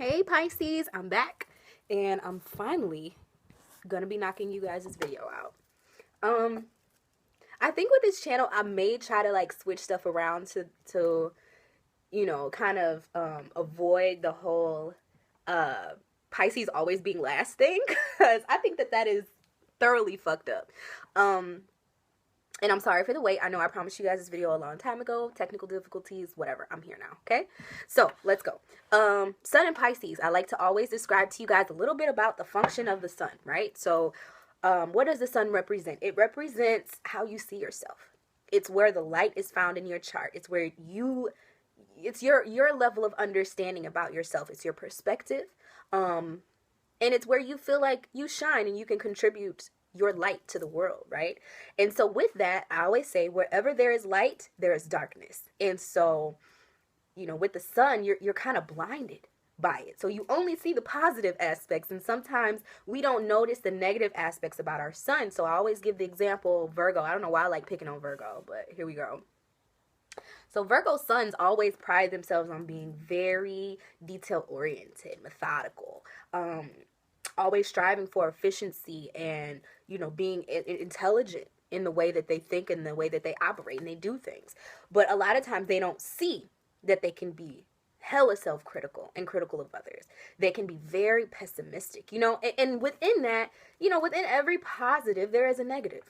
Hey Pisces, I'm back and I'm finally gonna be knocking you guys' this video out. I think with this channel I may try to like switch stuff around to kind of avoid the whole Pisces always being last thing because I think that is thoroughly fucked up. And I'm sorry for the wait. I know I promised you guys this video a long time ago. Technical difficulties, whatever. I'm here now, okay? So, let's go. Sun and Pisces. I like to always describe to you guys a little bit about the function of the sun, right? So, what does the sun represent? It represents how you see yourself. It's where the light is found in your chart. It's where it's your level of understanding about yourself. It's your perspective. And it's where you feel like you shine and you can contribute your light to the world, right? And so with that, I always say wherever there is light, there is darkness. And so, with the sun, you're kind of blinded by it. So you only see the positive aspects, and sometimes we don't notice the negative aspects about our sun. So I always give the example Virgo. I don't know why I like picking on Virgo, but here we go. So Virgo suns always pride themselves on being very detail oriented, methodical, always striving for efficiency and, being intelligent in the way that they think and the way that they operate and they do things. But a lot of times they don't see that they can be hella self-critical and critical of others. They can be very pessimistic, and within that, within every positive, there is a negative.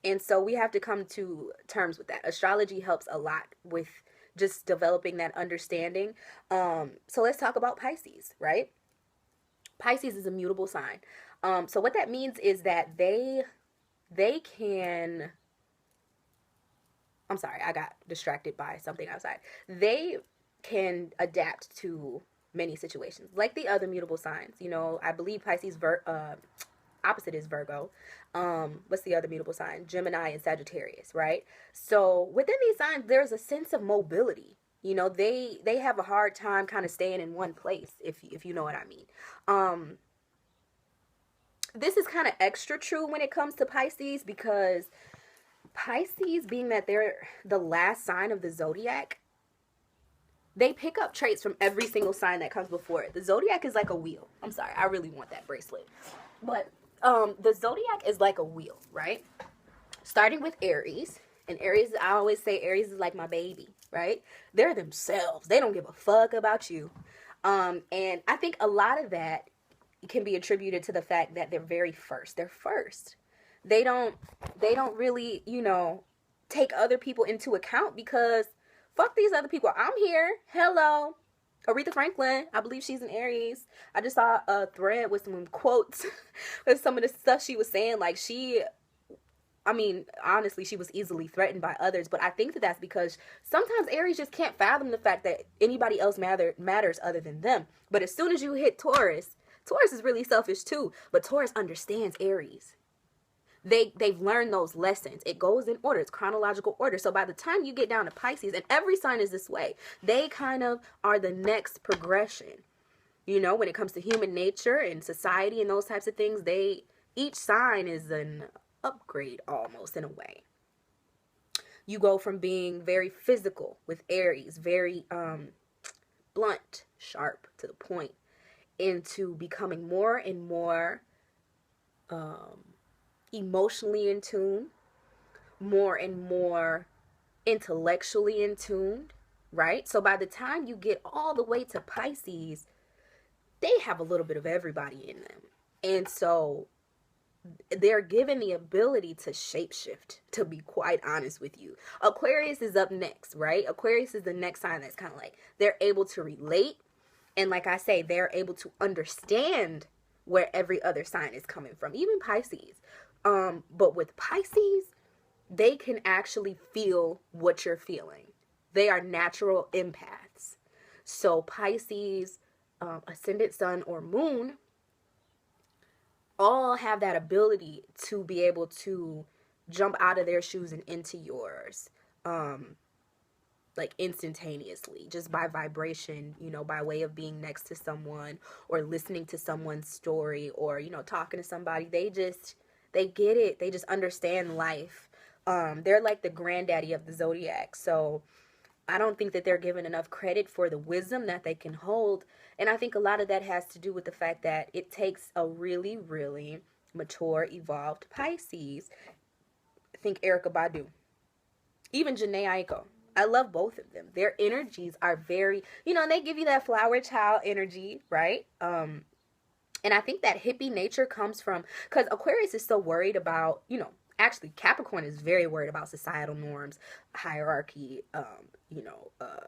And so we have to come to terms with that. Astrology helps a lot with just developing that understanding. So let's talk about Pisces, right? Pisces is a mutable sign. So what that means is that they can, I'm sorry, I got distracted by something outside. They can adapt to many situations, like the other mutable signs. I believe Pisces opposite is Virgo. What's the other mutable sign? Gemini and Sagittarius, right? So within these signs, there's a sense of mobility. They have a hard time kind of staying in one place, if you know what I mean. This is kind of extra true when it comes to Pisces, because Pisces, being that they're the last sign of the zodiac, they pick up traits from every single sign that comes before it. The zodiac is like a wheel. I'm sorry, I really want that bracelet. But the zodiac is like a wheel, right? Starting with Aries. And Aries, I always say Aries is like my baby, right? They're themselves. They don't give a fuck about you. And I think a lot of that can be attributed to the fact that they're very first. They're first. They don't really, take other people into account, because fuck these other people. I'm here. Hello. Aretha Franklin, I believe she's an Aries. I just saw a thread with some quotes with some of the stuff she was saying. Like honestly, she was easily threatened by others, but I think that that's because sometimes Aries just can't fathom the fact that anybody else matters other than them. But as soon as you hit Taurus is really selfish too, but Taurus understands Aries. They've learned those lessons. It goes in order. It's chronological order. So by the time you get down to Pisces, and every sign is this way, they kind of are the next progression. When it comes to human nature and society and those types of things, each sign is an upgrade almost, in a way. You go from being very physical with Aries, very blunt, sharp, to the point, into becoming more and more emotionally in tune, more and more intellectually in tune, right? So by the time you get all the way to Pisces, they have a little bit of everybody in them. And so they're given the ability to shapeshift, to be quite honest with you. Aquarius is up next, right? Aquarius is the next sign that's kind of like, they're able to relate. And like I say, they're able to understand where every other sign is coming from, even Pisces. But with Pisces, they can actually feel what you're feeling. They are natural empaths. So Pisces, ascendant sun or moon, all have that ability to be able to jump out of their shoes and into yours, like instantaneously, just by vibration, by way of being next to someone or listening to someone's story or, talking to somebody. They get it. They just understand life. They're like the granddaddy of the zodiac. So I don't think that they're given enough credit for the wisdom that they can hold. And I think a lot of that has to do with the fact that it takes a really, really mature, evolved Pisces. Think Erica Badu, even Janae Aiko. I love both of them. Their energies are very, they give you that flower child energy, right? And I think that hippie nature comes from, because Aquarius is so worried about, actually Capricorn is very worried about societal norms, hierarchy,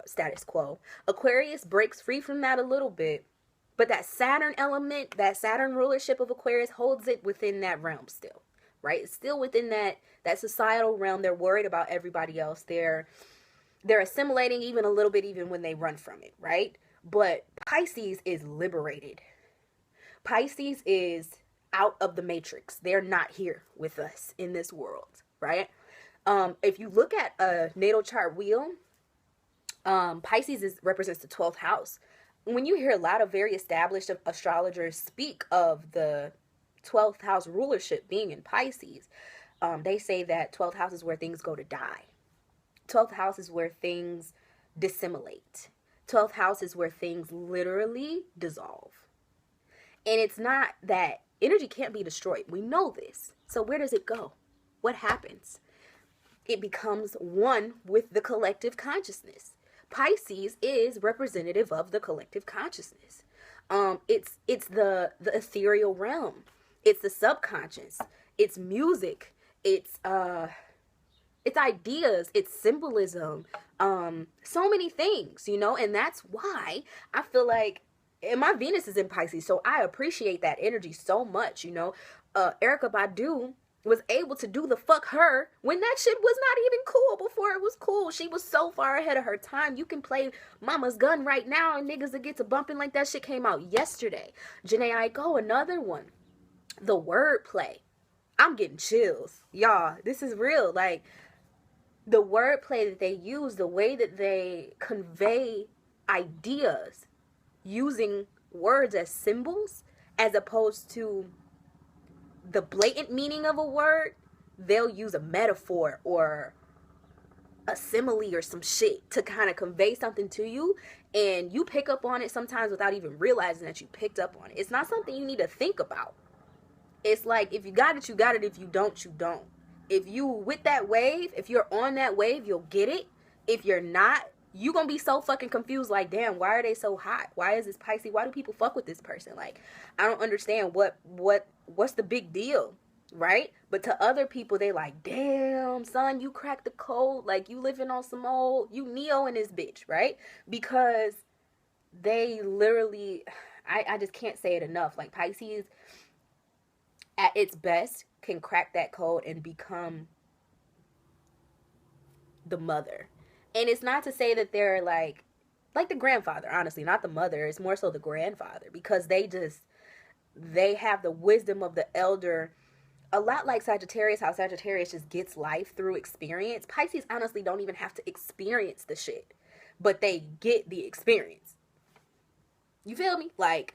status quo. Aquarius breaks free from that a little bit, but that Saturn element, that Saturn rulership of Aquarius holds it within that realm still, right? It's still within that societal realm. They're worried about everybody else. They're assimilating even a little bit, even when they run from it, right? But Pisces is liberated. Pisces is out of the matrix. They're not here with us in this world, right? If you look at a natal chart wheel, Pisces represents the 12th house. When you hear a lot of very established astrologers speak of the 12th house rulership being in Pisces, they say that 12th house is where things go to die. 12th house is where things dissimulate. 12th house is where things literally dissolve. And it's not that energy can't be destroyed. We know this. So where does it go? What happens? It becomes one with the collective consciousness. Pisces is representative of the collective consciousness. It's the ethereal realm. It's the subconscious. It's music. It's ideas. It's symbolism. So many things, and that's why I feel like, and my Venus is in Pisces, so I appreciate that energy so much, Erica Badu was able to do the fuck her when that shit was not even cool before it was cool. She was so far ahead of her time. You can play Mama's Gun right now and niggas that get to bumping like that shit came out yesterday. Janae Aiko, another one. The wordplay. I'm getting chills. Y'all, this is real. Like, the wordplay that they use, the way that they convey ideas using words as symbols as opposed to the blatant meaning of a word, they'll use a metaphor or a simile or some shit to kind of convey something to you, and you pick up on it sometimes without even realizing that you picked up on it. It's not something you need to think about. It's like, if you got it, you got it. If you don't, you don't. If you with that wave, if you're on that wave, you'll get it. If you're not, you gonna be so fucking confused, like, damn, why are they so hot? Why is this Pisces? Why do people fuck with this person? Like, I don't understand what's the big deal, right? But to other people, they like, damn, son, you cracked the code. Like, you living on some old, you Neo in this bitch, right? Because they literally, I just can't say it enough. Like, Pisces, at its best, can crack that code and become the mother. And it's not to say that they're like the grandfather, honestly, not the mother. It's more so the grandfather, because they have the wisdom of the elder, a lot like Sagittarius, how Sagittarius just gets life through experience. Pisces honestly don't even have to experience the shit, but they get the experience. You feel me? Like,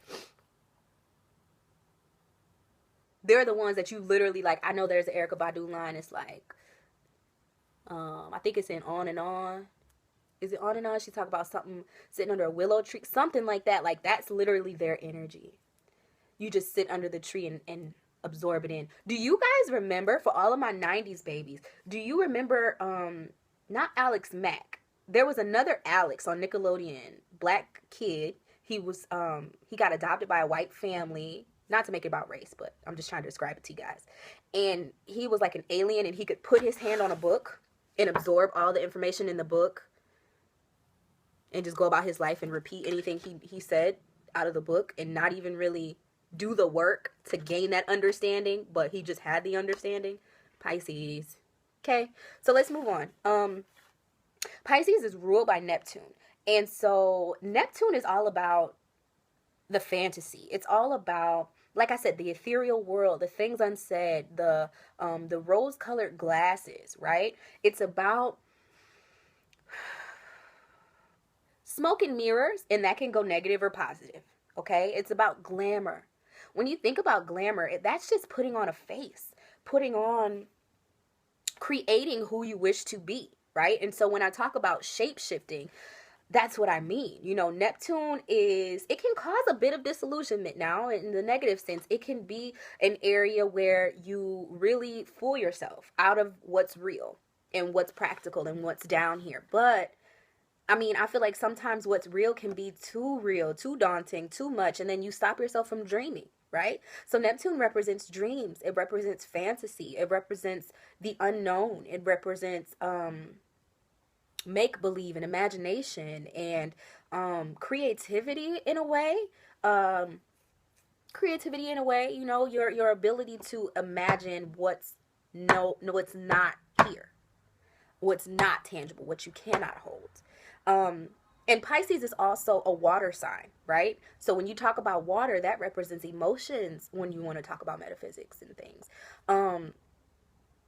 they're the ones that you literally, like, I know there's an Erykah Badu line. It's like, I think it's in On and On. Is it On and On? She talked about something sitting under a willow tree, something like that. Like, that's literally their energy. You just sit under the tree and absorb it in. Do you guys remember, for all of my 90s babies, do you remember, not Alex Mack? There was another Alex on Nickelodeon, black kid. He was, he got adopted by a white family. Not to make it about race, but I'm just trying to describe it to you guys. And he was like an alien, and he could put his hand on a book and absorb all the information in the book and just go about his life and repeat anything he said out of the book and not even really do the work to gain that understanding, but he just had the understanding. Pisces. Okay, so let's move on. Pisces is ruled by Neptune. And so Neptune is all about the fantasy. It's all about, like I said, the ethereal world, the things unsaid, the rose-colored glasses, right? It's about smoke and mirrors, and that can go negative or positive, okay? It's about glamour. When you think about glamour, that's just putting on a face, creating who you wish to be, right? And so when I talk about shape shifting, that's what I mean. You know, Neptune it can cause a bit of disillusionment now in the negative sense. It can be an area where you really fool yourself out of what's real and what's practical and what's down here. But I mean, I feel like sometimes what's real can be too real, too daunting, too much, and then you stop yourself from dreaming, right? So Neptune represents dreams. It represents fantasy. It represents the unknown. It represents make believe and imagination and creativity in a way. Creativity in a way, you know, your ability to imagine what's what's not here, what's not tangible, what you cannot hold. And Pisces is also a water sign, right? So when you talk about water, that represents emotions when you want to talk about metaphysics and things.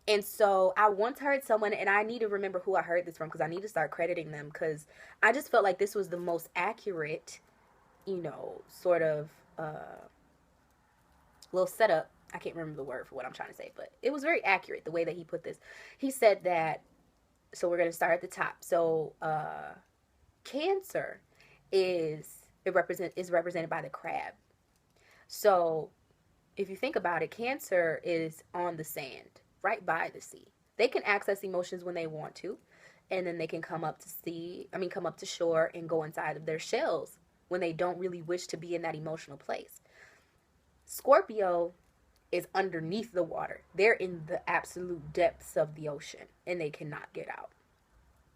And so I once heard someone, and I need to remember who I heard this from because I need to start crediting them, because I just felt like this was the most accurate, you know, sort of little setup. I can't remember the word for what I'm trying to say, but it was very accurate the way that he put this. He said that, so we're going to start at the top. So Cancer is represented by the crab. So if you think about it, Cancer is on the sand, right by the sea. They can access emotions when they want to, and then they can come up to shore and go inside of their shells when they don't really wish to be in that emotional place. Scorpio is underneath the water. They're in the absolute depths of the ocean, and they cannot get out.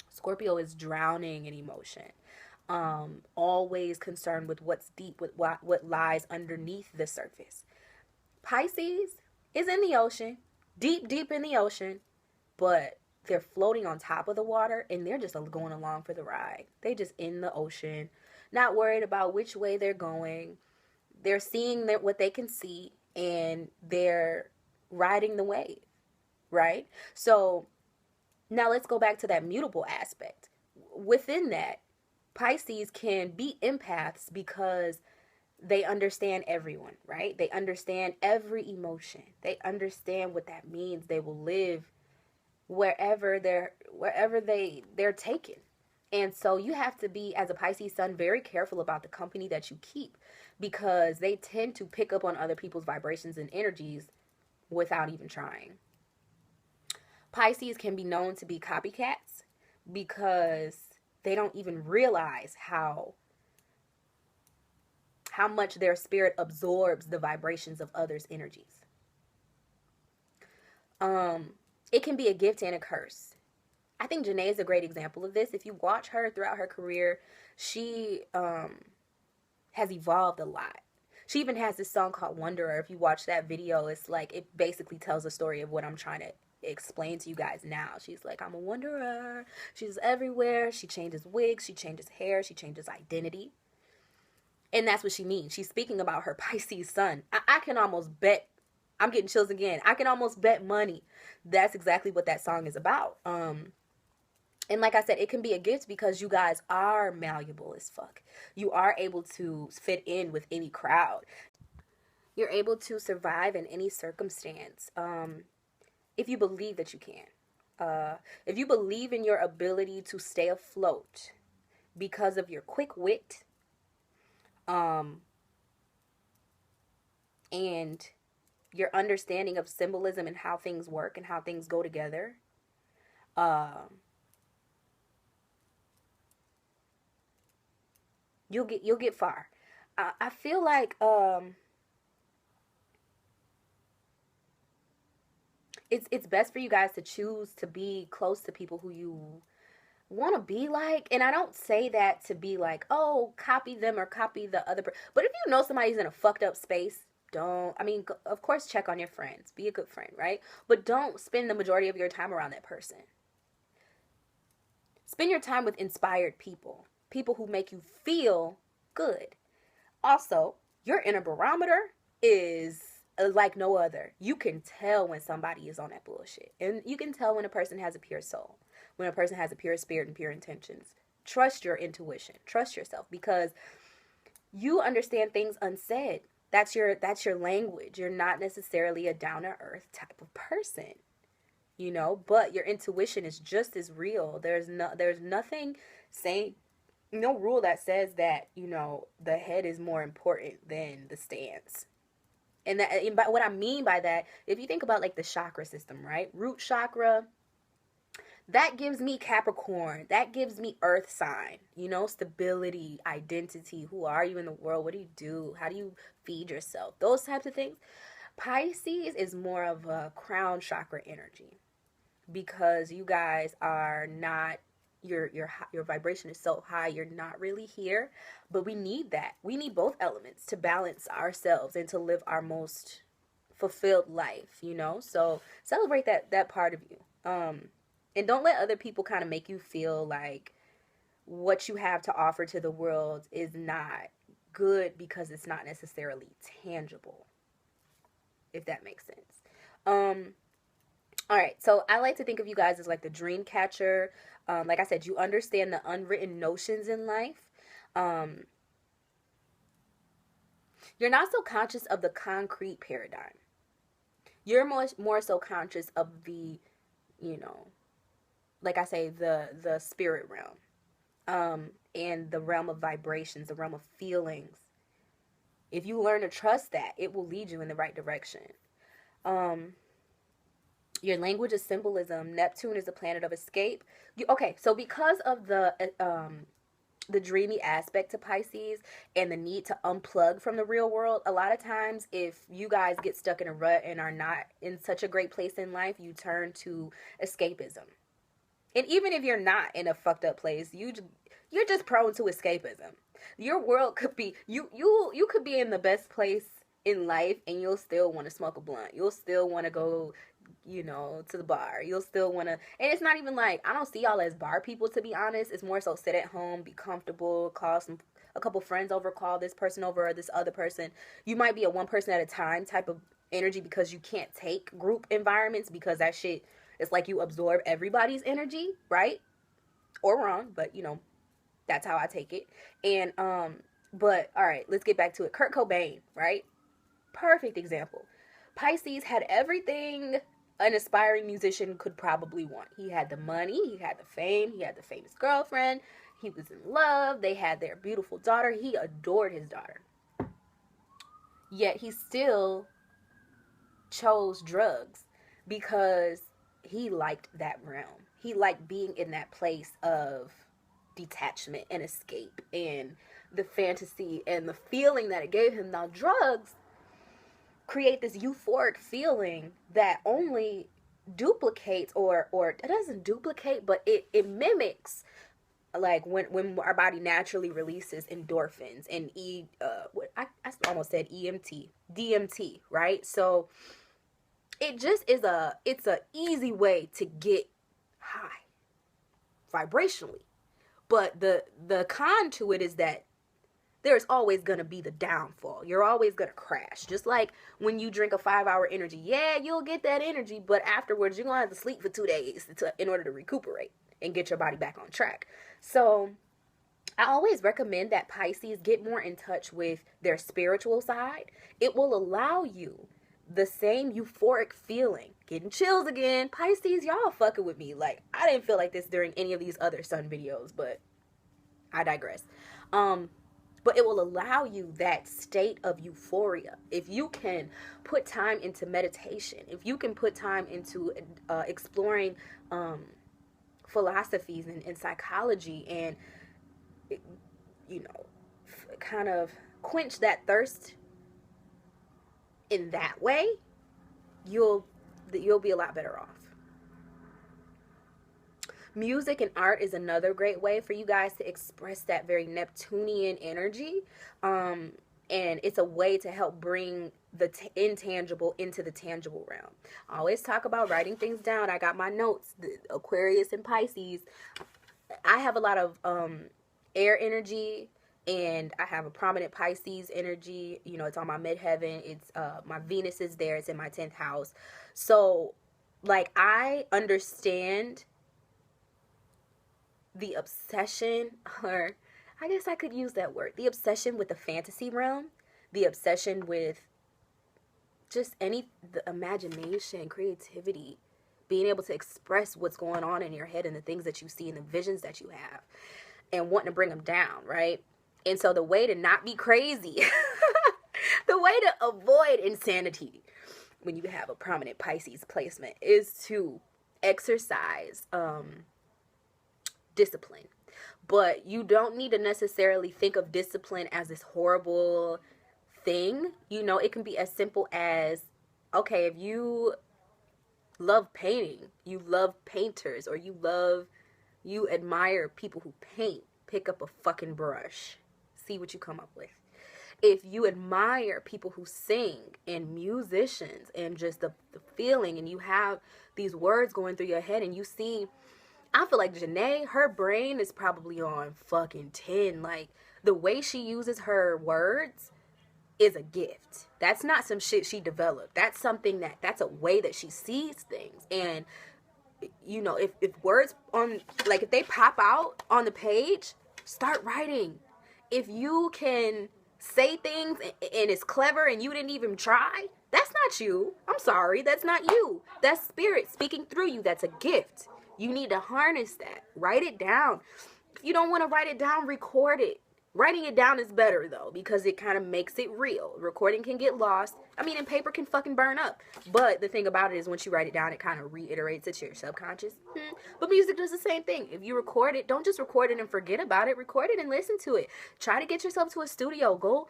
Scorpio is drowning in emotion. Always concerned with what's deep, with what lies underneath the surface. Pisces is in the ocean, deep in the ocean, but they're floating on top of the water, and they're just going along for the ride. They just in the ocean, not worried about which way they're going. They're seeing what they can see, and they're riding the wave, right? So now let's go back to that mutable aspect. Within that, Pisces can be empaths because they understand everyone, right? They understand every emotion. They understand what that means. They will live wherever they're taken. And so you have to be, as a Pisces sun, very careful about the company that you keep, because they tend to pick up on other people's vibrations and energies without even trying. Pisces can be known to be copycats because they don't even realize how much their spirit absorbs the vibrations of others' energies. It can be a gift and a curse. I think Janae is a great example of this. If you watch her throughout her career, she has evolved a lot. She even has this song called Wanderer. If you watch that video, it's like, it basically tells the story of what I'm trying to explain to you guys now. She's like, I'm a wanderer. She's everywhere. She changes wigs. She changes hair. She changes identity. And that's what she means. She's speaking about her Pisces sun. I can almost bet, I'm getting chills again. I can almost bet money that's exactly what that song is about. And like I said, it can be a gift because you guys are malleable as fuck. You are able to fit in with any crowd. You're able to survive in any circumstance. If you believe that you can. If you believe in your ability to stay afloat because of your quick wit, and your understanding of symbolism and how things work and how things go together, you'll get far. I feel like it's best for you guys to choose to be close to people who you want to be like. And I don't say that to be like, oh, copy them or copy the other person. But if you know somebody's in a fucked up space, of course, check on your friends. Be a good friend, right? But don't spend the majority of your time around that person. Spend your time with inspired people. People who make you feel good. Also, your inner barometer is like no other. You can tell when somebody is on that bullshit. And you can tell when a person has a pure soul. When a person has a pure spirit and pure intentions. Trust your intuition. Trust yourself, because you understand things unsaid. That's your language. You're not necessarily a down-to-earth type of person. you know, but your intuition is just as real. There's nothing saying, no rule that says that, you know, the head is more important than the stance. And by what I mean by that, if you think about like the chakra system, right? Root chakra, that gives me Capricorn. That gives me earth sign, you know, stability, identity. Who are you in the world? What do you do? How do you feed yourself? Those types of things. Pisces is more of a crown chakra energy because you guys are not, your vibration is so high, you're not really here, but we need that. We need both elements to balance ourselves and to live our most fulfilled life, you know? So celebrate that part of you. And don't let other people kind of make you feel like what you have to offer to the world is not good because it's not necessarily tangible, if that makes sense. All right, so I like to think of you guys as like the dream catcher. Like I said, you understand the unwritten notions in life. You're not so conscious of the concrete paradigm. You're more so conscious of the, you know, like I say, the spirit realm, and the realm of vibrations, the realm of feelings. If you learn to trust that, it will lead you in the right direction. Your language is symbolism. Neptune is the planet of escape. Okay, so because of the dreamy aspect to Pisces and the need to unplug from the real world, a lot of times if you guys get stuck in a rut and are not in such a great place in life, you turn to escapism. And even if you're not in a fucked up place, you're just prone to escapism. Your world could be, you could be in the best place in life and you'll still want to smoke a blunt. You'll still want to go, you know, to the bar. You'll still want to, and it's not even like, I don't see y'all as bar people, to be honest. It's more so sit at home, be comfortable, call a couple friends over, call this person over or this other person. You might be a one person at a time type of energy because you can't take group environments because that shit, it's like you absorb everybody's energy, right? Or wrong, but you know, that's how I take it. And but all right, let's get back to it. Kurt Cobain, right? Perfect example. Pisces had everything an aspiring musician could probably want. He had the money, he had the fame, he had the famous girlfriend, he was in love, they had their beautiful daughter, he adored his daughter. Yet he still chose drugs because he liked that realm. He liked being in that place of detachment and escape and the fantasy and the feeling that it gave him. Now, drugs create this euphoric feeling that only duplicates or it doesn't duplicate, but it mimics like when our body naturally releases endorphins and I almost said DMT, right? So it just is it's a easy way to get high vibrationally. But the con to it is that there's always going to be the downfall. You're always going to crash. Just like when you drink a 5-hour energy. Yeah, you'll get that energy, but afterwards you're going to have to sleep for 2 days in order to recuperate and get your body back on track. So I always recommend that Pisces get more in touch with their spiritual side. It will allow you the same euphoric feeling. Getting chills again. Pisces, y'all fucking with me. Like, I didn't feel like this during any of these other sun videos, but I digress. But it will allow you that state of euphoria. If you can put time into meditation, if you can put time into exploring philosophies and psychology and, you know, kind of quench that thirst in that way, you'll be a lot better off. Music and art is another great way for you guys to express that very Neptunian energy. And it's a way to help bring the intangible into the tangible realm. I always talk about writing things down. I got my notes, the Aquarius and Pisces. I have a lot of air energy, and I have a prominent Pisces energy. You know, it's on my midheaven. It's my Venus is there. It's in my 10th house. So, like, I understand the obsession, or I guess I could use that word, the obsession with the fantasy realm, the obsession with just the imagination, creativity, being able to express what's going on in your head and the things that you see and the visions that you have and wanting to bring them down, right? And so the way to not be crazy, the way to avoid insanity when you have a prominent Pisces placement is to exercise discipline. But you don't need to necessarily think of discipline as this horrible thing. You know, it can be as simple as, okay, if you love painting, you love painters, or you admire people who paint, pick up a fucking brush. See what you come up with. If you admire people who sing and musicians and just the feeling, and you have these words going through your head and you see, I feel like Janae, her brain is probably on fucking 10. Like, the way she uses her words is a gift. That's not some shit she developed. That's something that's a way that she sees things. And, you know, if words on, like, if they pop out on the page, start writing. If you can say things and it's clever and you didn't even try, that's not you. I'm sorry, that's not you. That's spirit speaking through you. That's a gift. You need to harness that. Write it down. If you don't want to write it down, record it. Writing it down is better, though, because it kind of makes it real. Recording can get lost. I mean, and paper can fucking burn up. But the thing about it is once you write it down, it kind of reiterates it to your subconscious. But music does the same thing. If you record it, don't just record it and forget about it. Record it and listen to it. Try to get yourself to a studio. Go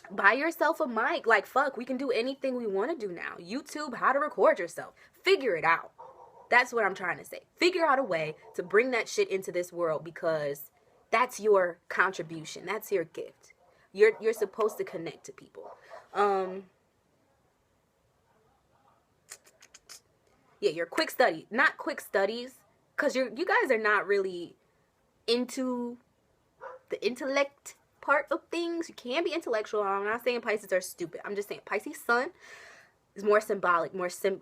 buy yourself a mic. Like, fuck, we can do anything we want to do now. YouTube, how to record yourself. Figure it out. That's what I'm trying to say. Figure out a way to bring that shit into this world, because that's your contribution. That's your gift. You're supposed to connect to people. Yeah, your quick study, not quick studies, because you guys are not really into the intellect part of things. You can be intellectual. I'm not saying Pisces are stupid. I'm just saying Pisces sun is more symbolic,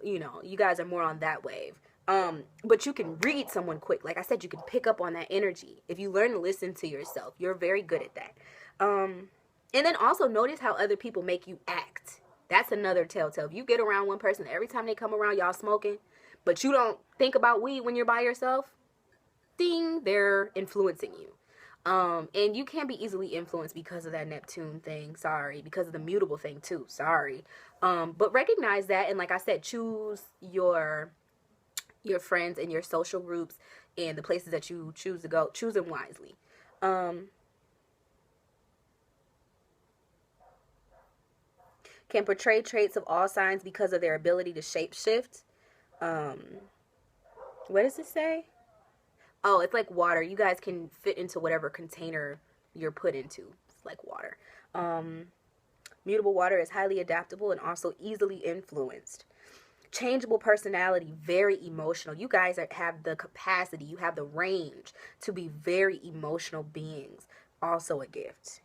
you know, you guys are more on that wave. But you can read someone quick. Like I said, you can pick up on that energy. If you learn to listen to yourself, you're very good at that. And then also notice how other people make you act. That's another telltale. If you get around one person, every time they come around, y'all smoking, but you don't think about weed when you're by yourself, ding, they're influencing you. And you can be easily influenced because of that Neptune thing. Sorry. Because of the mutable thing too. Sorry. But recognize that. And like I said, choose your friends and your social groups and the places that you choose to go. Choose them wisely. Can portray traits of all signs because of their ability to shapeshift. What does it say? Oh, it's like water. You guys can fit into whatever container you're put into. It's like water. Mutable water is highly adaptable and also easily influenced. Changeable personality, very emotional. You guys have the capacity, you have the range to be very emotional beings. Also a gift.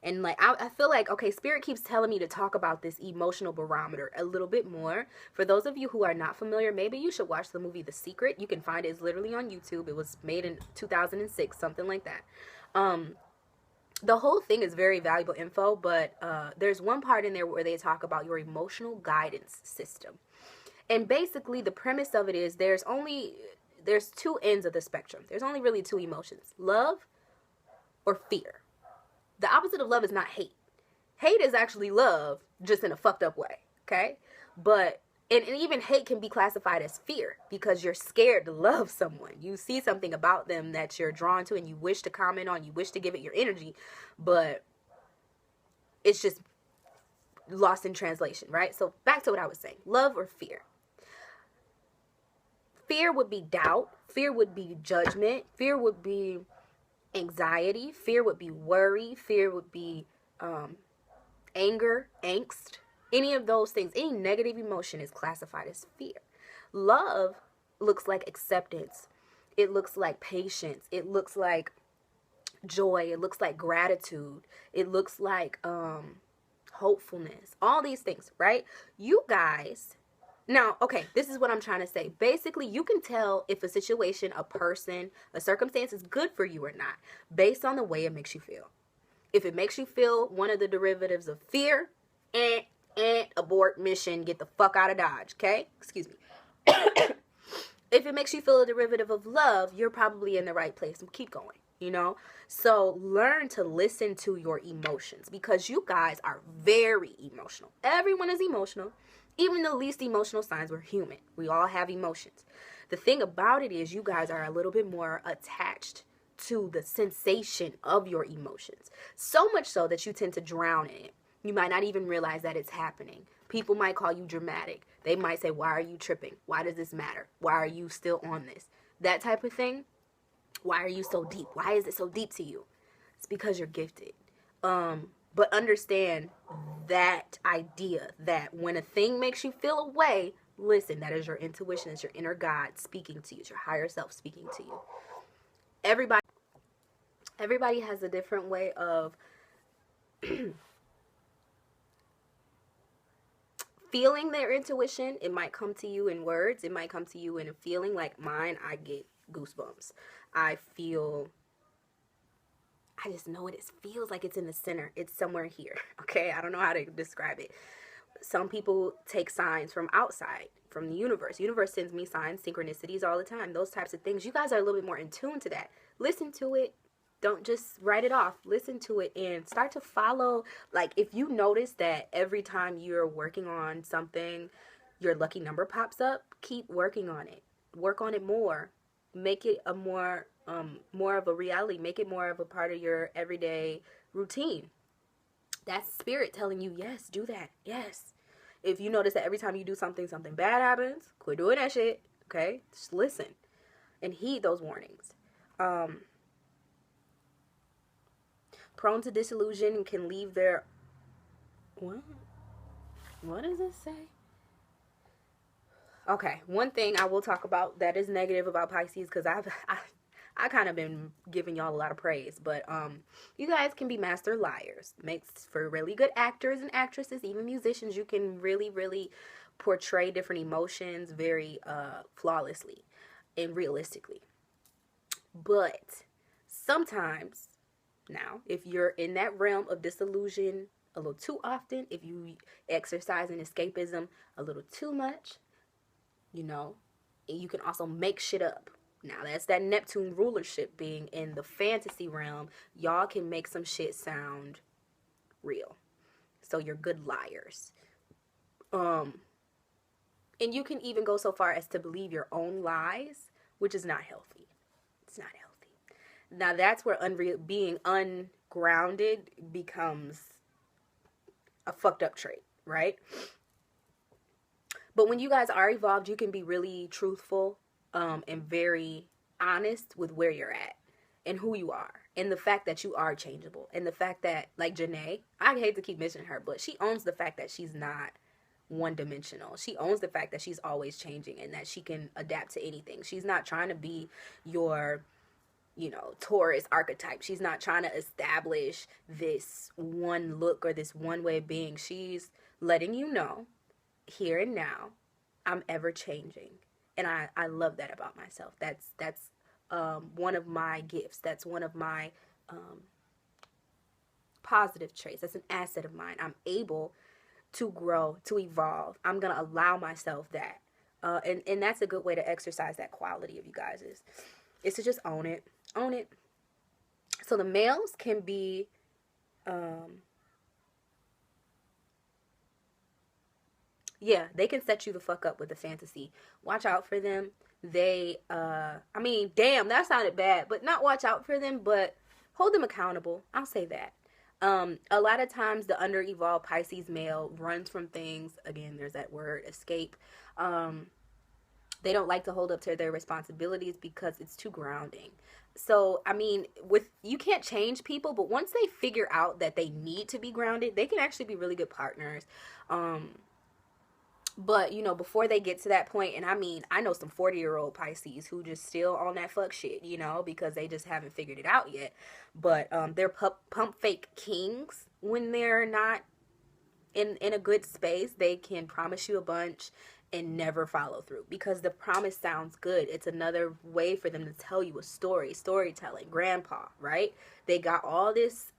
And like I feel like, okay, Spirit keeps telling me to talk about this emotional barometer a little bit more. For those of you who are not familiar, maybe you should watch the movie The Secret. You can find it. It's literally on YouTube. It was made in 2006, something like that. The whole thing is very valuable info, but there's one part in there where they talk about your emotional guidance system. And basically the premise of it is there's two ends of the spectrum. There's only really two emotions, love or fear. The opposite of love is not hate. Hate is actually love, just in a fucked up way, okay? But, and even hate can be classified as fear because you're scared to love someone. You see something about them that you're drawn to and you wish to comment on, you wish to give it your energy, but it's just lost in translation, right? So back to what I was saying, love or fear. Fear would be doubt. Fear would be judgment. Fear would be anxiety. Fear would be worry. Fear would be anger, angst. Any of those things, any negative emotion is classified as fear. Love looks like acceptance. It looks like patience. It looks like joy. It looks like gratitude. It looks like hopefulness. All these things, right? You guys... Now, okay, this is what I'm trying to say. Basically, you can tell if a situation, a person, a circumstance is good for you or not based on the way it makes you feel. If it makes you feel one of the derivatives of fear, abort mission, get the fuck out of Dodge, okay? Excuse me. If it makes you feel a derivative of love, you're probably in the right place. Keep going, you know? So learn to listen to your emotions, because you guys are very emotional. Everyone is emotional. Even the least emotional signs, we're human. We all have emotions. The thing about it is you guys are a little bit more attached to the sensation of your emotions. So much so that you tend to drown in it. You might not even realize that it's happening. People might call you dramatic. They might say, why are you tripping? Why does this matter? Why are you still on this? That type of thing. Why are you so deep? Why is it so deep to you? It's because you're gifted. But understand that idea that when a thing makes you feel a way, listen, that is your intuition. It's your inner God speaking to you. It's your higher self speaking to you. Everybody has a different way of feeling their intuition. It might come to you in words. It might come to you in a feeling. Like mine, I get goosebumps. I just know it feels like it's in the center. It's somewhere here. Okay, I don't know how to describe it. Some people take signs from outside, from the universe. Universe sends me signs, synchronicities all the time. Those types of things. You guys are a little bit more in tune to that. Listen to it. Don't just write it off. Listen to it and start to follow. Like if you notice that every time you're working on something, your lucky number pops up, keep working on it. Work on it more. Make it a more of a reality. Make it more of a part of your everyday routine. That's spirit telling you, yes, do that. Yes. If you notice that every time you do something, something bad happens, quit doing that shit. Okay? Just listen and heed those warnings. Prone to disillusion and can leave their... What does it say? Okay, one thing I will talk about that is negative about Pisces, because I kind of been giving y'all a lot of praise, but you guys can be master liars. Makes for really good actors and actresses, even musicians. You can really, really portray different emotions very flawlessly and realistically. But sometimes, now, if you're in that realm of disillusion a little too often, if you exercise in escapism a little too much, you know, you can also make shit up. Now, that's that Neptune rulership being in the fantasy realm. Y'all can make some shit sound real. So you're good liars. And you can even go so far as to believe your own lies, which is not healthy. It's not healthy. Now, that's where being ungrounded becomes a fucked up trait, right? But when you guys are evolved, you can be really truthful and very honest with where you're at and who you are and the fact that you are changeable and the fact that, like Janae, I hate to keep mentioning her, but she owns the fact that she's not one-dimensional. She owns the fact that she's always changing and that she can adapt to anything. She's not trying to be your, you know, Taurus archetype. She's not trying to establish this one look or this one way of being. She's letting you know, here and now, I'm ever changing. And I love that about myself. That's one of my gifts. That's one of my positive traits. That's an asset of mine. I'm able to grow, to evolve. I'm going to allow myself that. And that's a good way to exercise that quality of you guys is to just own it. Own it. So the males can be yeah, they can set you the fuck up with the fantasy. Watch out for them. They I mean, damn, that sounded bad, but not watch out for them, but hold them accountable. I'll say that. A lot of times the under-evolved Pisces male runs from things. Again, there's that word, escape. They don't like to hold up to their responsibilities because it's too grounding. So, I mean, you can't change people, but once they figure out that they need to be grounded, they can actually be really good partners. But, you know, before they get to that point, and I mean, I know some 40-year-old Pisces who just still on that fuck shit, you know, because they just haven't figured it out yet. But they're pump fake kings when they're not in a good space. They can promise you a bunch and never follow through because the promise sounds good. It's another way for them to tell you a storytelling, grandpa, right? They got all this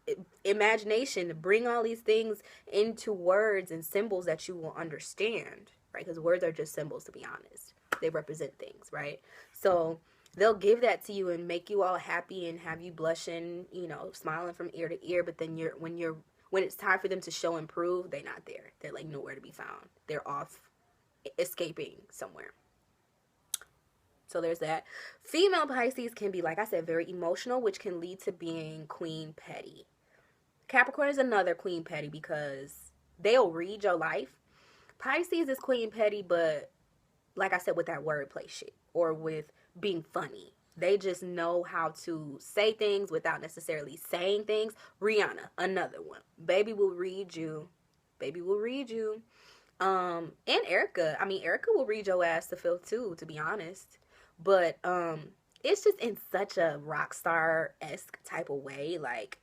imagination to bring all these things into words and symbols that you will understand, right? Because words are just symbols, to be honest. They represent things, right? So they'll give that to you and make you all happy and have you blushing, you know, smiling from ear to ear. But then when it's time for them to show and prove, they're not there. They're like nowhere to be found. They're off escaping somewhere. So there's that. Female Pisces can be, like I said, very emotional, which can lead to being queen petty. Capricorn is another queen petty because they'll read your life. Pisces is queen petty, but like I said, with that wordplay shit or with being funny. They just know how to say things without necessarily saying things. Rihanna, another one. Baby will read you. Baby will read you. And Erica. I mean, Erica will read your ass to filth too, to be honest. But it's just in such a rock star-esque type of way. Like,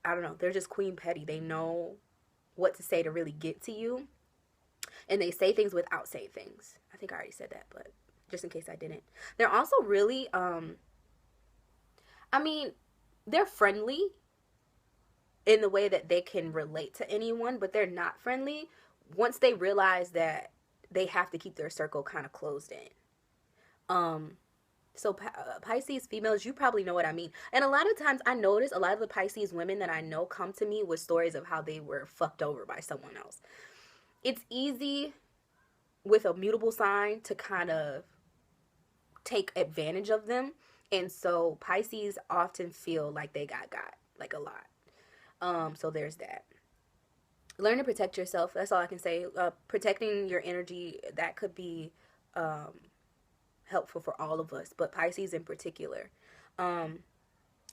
I don't know. They're just queen petty. They know what to say to really get to you. And they say things without saying things. I think I already said that, but just in case I didn't. They're also really, I mean, they're friendly in the way that they can relate to anyone, but they're not friendly once they realize that they have to keep their circle kind of closed in. So Pisces females, you probably know what I mean. And a lot of times I notice a lot of the Pisces women that I know come to me with stories of how they were fucked over by someone else. It's easy with a mutable sign to kind of take advantage of them. And so Pisces often feel like they got like a lot. So there's that. Learn to protect yourself. That's all I can say. Protecting your energy, that could be helpful for all of us, but Pisces in particular.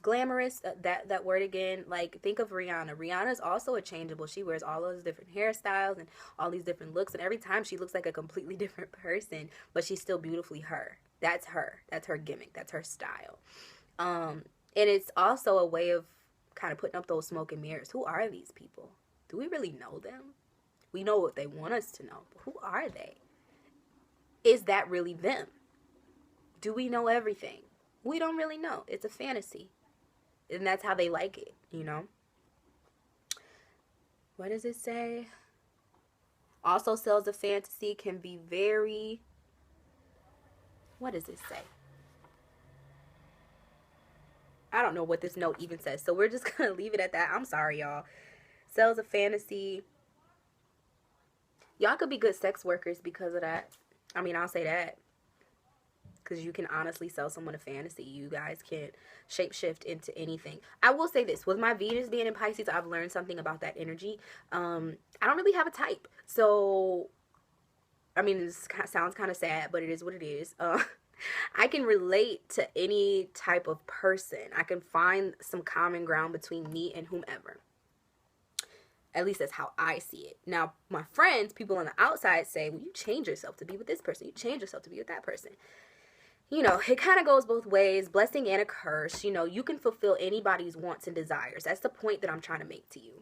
Glamorous, that word again, like think of Rihanna. Rihanna's also a changeable. She wears all those different hairstyles and all these different looks, and every time she looks like a completely different person, but she's still beautifully her. That's her. That's her gimmick. That's her style. And it's also a way of kind of putting up those smoke and mirrors. Who are these people? Do we really know them? We know what they want us to know, but who are they? Is that really them? Do we know everything? We don't really know. It's a fantasy. And that's how they like it, you know? What does it say? Also, sales of fantasy can be very... What does it say? I don't know what this note even says, so we're just going to leave it at that. I'm sorry, y'all. Sales of fantasy. Y'all could be good sex workers because of that. I mean, I'll say that. Because you can honestly sell someone a fantasy. You guys can shapeshift into anything. I will say this. With my Venus being in Pisces, I've learned something about that energy. I don't really have a type. So, I mean, this sounds kind of sad, but it is what it is. I can relate to any type of person. I can find some common ground between me and whomever. At least that's how I see it. Now, my friends, people on the outside say, well, you change yourself to be with this person. You change yourself to be with that person. You know, it kind of goes both ways, blessing and a curse. You know, you can fulfill anybody's wants and desires. That's the point that I'm trying to make to you.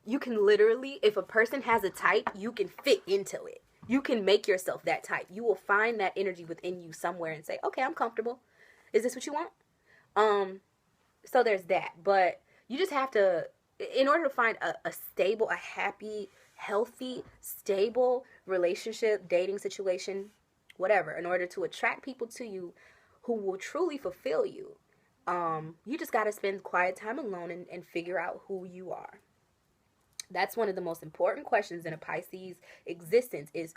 You can literally, if a person has a type, you can fit into it. You can make yourself that type. You will find that energy within you somewhere and say, okay, I'm comfortable. Is this what you want? So there's that. But you just have to, in order to find a stable, a happy, healthy, stable relationship, dating situation, whatever, in order to attract people to you who will truly fulfill you, you just got to spend quiet time alone and figure out who you are. That's one of the most important questions in a Pisces existence, is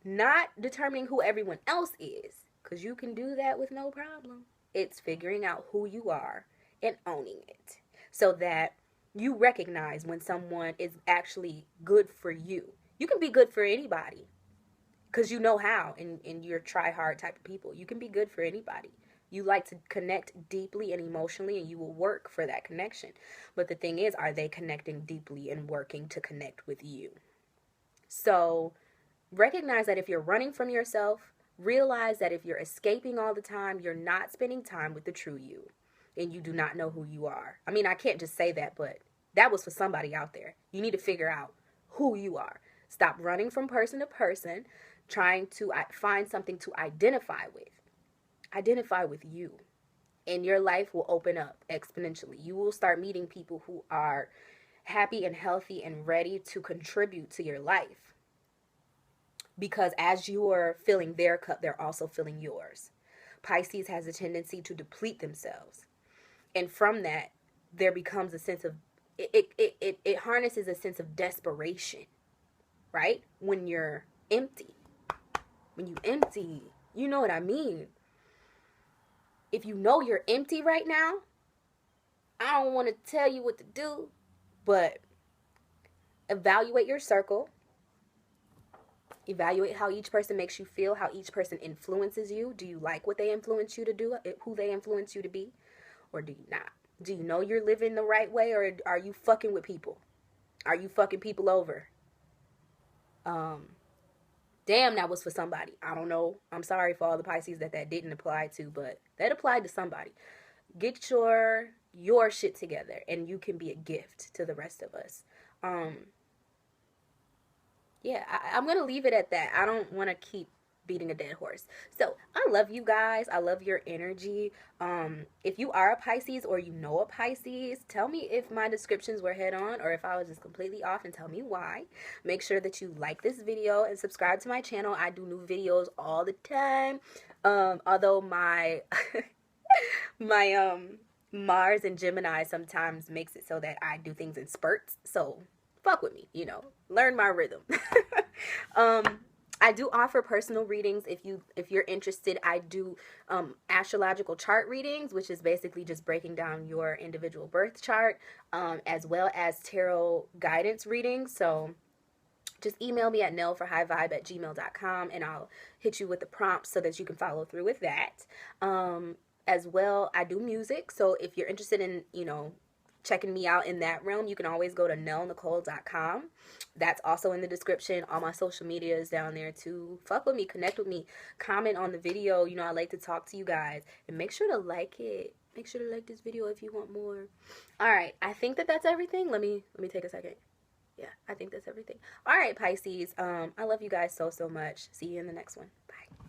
not determining who everyone else is, because you can do that with no problem. It's figuring out who you are and owning it so that you recognize when someone is actually good for you. You can be good for anybody. Because you know how, and you're try-hard type of people. You can be good for anybody. You like to connect deeply and emotionally, and you will work for that connection. But the thing is, are they connecting deeply and working to connect with you? So recognize that if you're running from yourself, realize that if you're escaping all the time, you're not spending time with the true you, and you do not know who you are. I mean, I can't just say that, but that was for somebody out there. You need to figure out who you are. Stop running from person to person, trying to find something to identify with. Identify with you, and your life will open up exponentially. You will start meeting people who are happy and healthy and ready to contribute to your life. because as you are filling their cup, they're also filling yours. Pisces has a tendency to deplete themselves. And from that, there becomes a sense of, it harnesses a sense of desperation, right? When you're empty. When you empty, you know what I mean. If you know you're empty right now, I don't want to tell you what to do, but evaluate your circle. Evaluate how each person makes you feel, how each person influences you. Do you like what they influence you to do, who they influence you to be, or do you not? Do you know you're living the right way, or are you fucking with people? Are you fucking people over? Damn, that was for somebody. I don't know. I'm sorry for all the Pisces that didn't apply to, but that applied to somebody. Get your shit together, and you can be a gift to the rest of us. Yeah, I'm going to leave it at that. I don't want to keep beating a dead horse. So I love you guys. I love your energy. If you are a Pisces or you know a Pisces, tell me if my descriptions were head on or if I was just completely off, and tell me why. Make sure that you like this video and subscribe to my channel. I do new videos all the time. Although my my Mars and Gemini sometimes makes it so that I do things in spurts. So fuck with me, learn my rhythm. I do offer personal readings if you're interested. I do astrological chart readings, which is basically just breaking down your individual birth chart, as well as tarot guidance readings. So just email me at nelleforhighvibe@gmail.com, and I'll hit you with the prompts so that you can follow through with that. As well, I do music, so if you're interested in, checking me out in that realm, you can always go to nellenicole.com. That's also in the description. All my social media is down there too. Fuck with me, connect with me, comment on the video. I like to talk to you guys, and make sure to like it. Make sure to like this video if you want more. All right, I think that's everything. Let me take a second. Yeah, I think that's everything. All right, Pisces. I love you guys so much. See you in the next one. Bye.